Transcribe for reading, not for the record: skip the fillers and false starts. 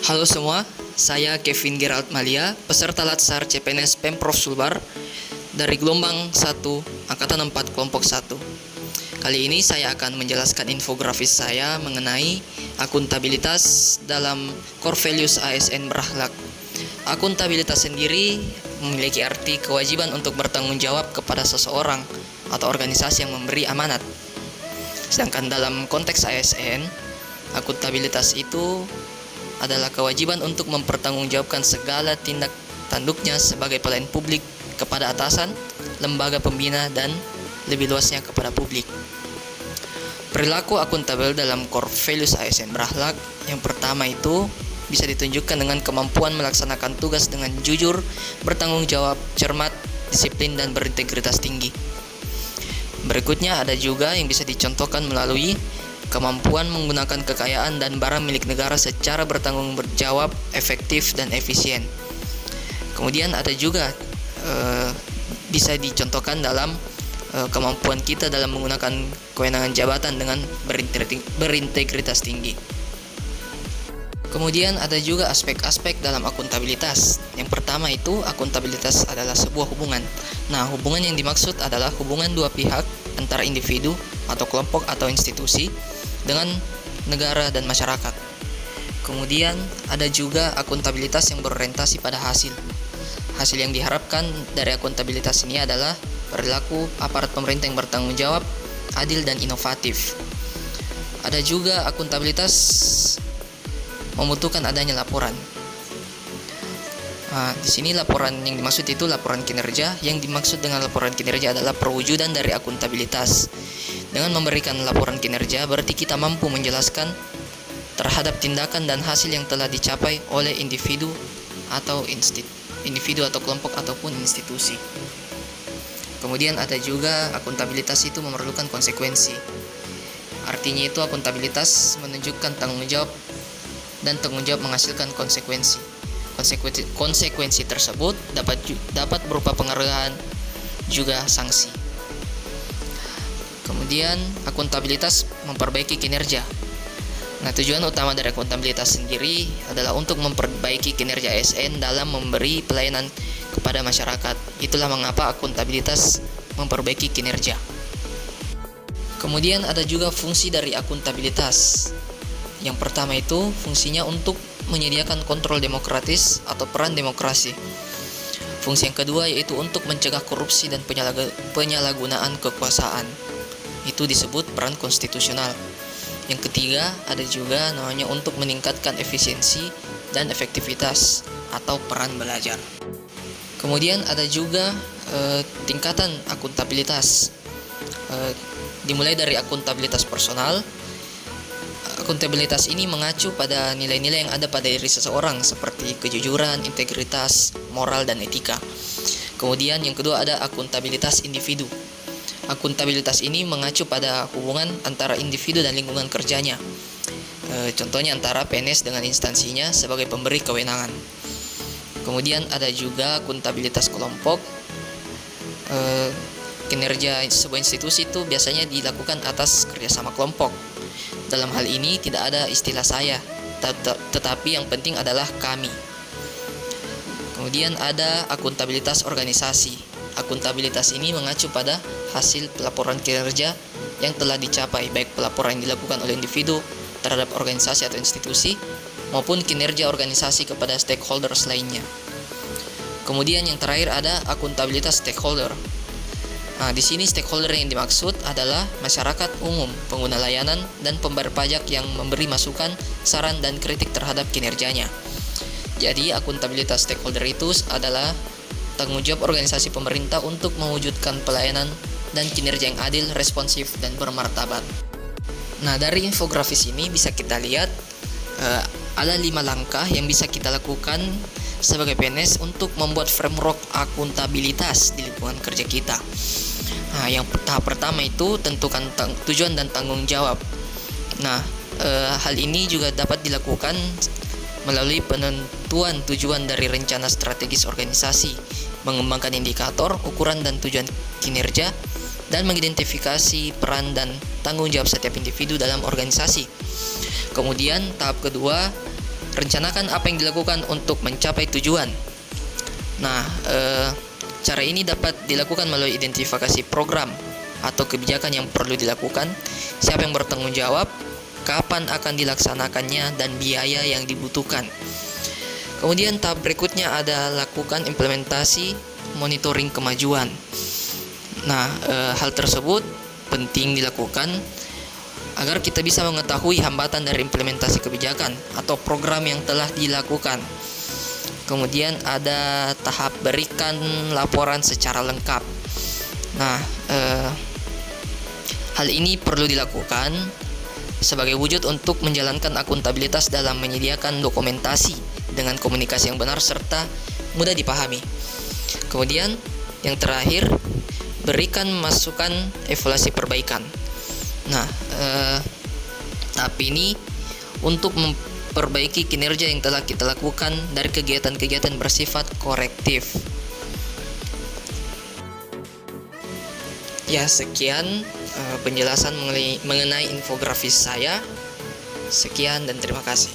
Halo semua, saya Kevin Gerald Malia, peserta Latsar CPNS Pemprov Sulbar dari gelombang 1, Angkatan 4, kelompok 1. Kali ini saya akan menjelaskan infografis saya mengenai akuntabilitas dalam core values ASN berakhlak. Akuntabilitas sendiri memiliki arti kewajiban untuk bertanggung jawab kepada seseorang atau organisasi yang memberi amanat. Sedangkan dalam konteks ASN, akuntabilitas itu adalah kewajiban untuk mempertanggungjawabkan segala tindak tanduknya sebagai pelayan publik kepada atasan, lembaga pembina, dan lebih luasnya kepada publik. Perilaku akuntabel dalam core values ASN berakhlak yang pertama itu bisa ditunjukkan dengan kemampuan melaksanakan tugas dengan jujur, bertanggung jawab, cermat, disiplin, dan berintegritas tinggi. Berikutnya ada juga yang bisa dicontohkan melalui kemampuan menggunakan kekayaan dan barang milik negara secara bertanggung jawab, efektif, dan efisien. Kemudian ada juga bisa dicontohkan dalam kemampuan kita dalam menggunakan kewenangan jabatan dengan berintegritas tinggi. Kemudian ada juga aspek-aspek dalam akuntabilitas. Yang pertama itu, akuntabilitas adalah sebuah hubungan. Nah, hubungan yang dimaksud adalah hubungan dua pihak antara individu atau kelompok atau institusi dengan negara dan masyarakat. Kemudian ada juga akuntabilitas yang berorientasi pada hasil. Hasil yang diharapkan dari akuntabilitas ini adalah perilaku aparat pemerintah yang bertanggung jawab, adil, dan inovatif. Ada juga akuntabilitas membutuhkan adanya laporan. Nah, di sini laporan yang dimaksud itu laporan kinerja. Yang dimaksud dengan laporan kinerja adalah perwujudan dari akuntabilitas. Dengan memberikan laporan kinerja, berarti kita mampu menjelaskan terhadap tindakan dan hasil yang telah dicapai oleh individu atau kelompok ataupun institusi. Kemudian ada juga akuntabilitas itu memerlukan konsekuensi. Artinya itu akuntabilitas menunjukkan tanggung jawab dan tanggung jawab menghasilkan konsekuensi. Konsekuensi tersebut dapat berupa penghargaan juga sanksi. Kemudian akuntabilitas memperbaiki kinerja. Nah, tujuan utama dari akuntabilitas sendiri adalah untuk memperbaiki kinerja ASN dalam memberi pelayanan kepada masyarakat. Itulah mengapa akuntabilitas memperbaiki kinerja. Kemudian ada juga fungsi dari akuntabilitas. Yang pertama itu fungsinya untuk menyediakan kontrol demokratis atau peran demokrasi. Fungsi yang kedua yaitu untuk mencegah korupsi dan penyalahgunaan kekuasaan. Itu disebut peran konstitusional. Yang ketiga ada juga namanya untuk meningkatkan efisiensi dan efektivitas atau peran belajar. Kemudian ada juga tingkatan akuntabilitas. Dimulai dari akuntabilitas personal. Akuntabilitas ini mengacu pada nilai-nilai yang ada pada diri seseorang seperti kejujuran, integritas, moral, dan etika. Kemudian yang kedua ada akuntabilitas individu. Akuntabilitas ini mengacu pada hubungan antara individu dan lingkungan kerjanya. Contohnya antara PNS dengan instansinya sebagai pemberi kewenangan. Kemudian ada juga akuntabilitas kelompok. Kinerja sebuah institusi itu biasanya dilakukan atas kerjasama kelompok. Dalam hal ini tidak ada istilah saya, tetapi yang penting adalah kami. Kemudian ada akuntabilitas organisasi. Akuntabilitas ini mengacu pada hasil pelaporan kinerja yang telah dicapai, baik pelaporan yang dilakukan oleh individu terhadap organisasi atau institusi, maupun kinerja organisasi kepada stakeholders lainnya. Kemudian yang terakhir ada akuntabilitas stakeholder. Nah, di sini stakeholder yang dimaksud adalah masyarakat umum, pengguna layanan, dan pembayar pajak yang memberi masukan, saran, dan kritik terhadap kinerjanya. Jadi, akuntabilitas stakeholder itu adalah tanggung jawab organisasi pemerintah untuk mewujudkan pelayanan dan kinerja yang adil, responsif, dan bermartabat. Nah, dari infografis ini bisa kita lihat ada 5 langkah yang bisa kita lakukan sebagai PNS untuk membuat framework akuntabilitas di lingkungan kerja kita. Nah, yang tahap pertama itu tentukan tujuan dan tanggung jawab. Nah, hal ini juga dapat dilakukan melalui penentuan tujuan dari rencana strategis organisasi, mengembangkan indikator, ukuran, dan tujuan kinerja, dan mengidentifikasi peran dan tanggung jawab setiap individu dalam organisasi. Kemudian tahap kedua Rencanakan apa yang dilakukan untuk mencapai tujuan. Nah, cara ini dapat dilakukan melalui identifikasi program atau kebijakan yang perlu dilakukan, siapa yang bertanggung jawab, kapan akan dilaksanakannya, dan biaya yang dibutuhkan. Kemudian tahap berikutnya ada lakukan implementasi monitoring kemajuan. Nah, hal tersebut penting dilakukan agar kita bisa mengetahui hambatan dari implementasi kebijakan atau program yang telah dilakukan. Kemudian ada tahap berikan laporan secara lengkap. Nah, hal ini perlu dilakukan sebagai wujud untuk menjalankan akuntabilitas dalam menyediakan dokumentasi dengan komunikasi yang benar serta mudah dipahami. Kemudian yang terakhir, berikan masukan evaluasi perbaikan. Nah, tahap ini untuk memperbaiki kinerja yang telah kita lakukan dari kegiatan-kegiatan bersifat korektif. Ya, sekian penjelasan mengenai infografis saya. Sekian dan terima kasih.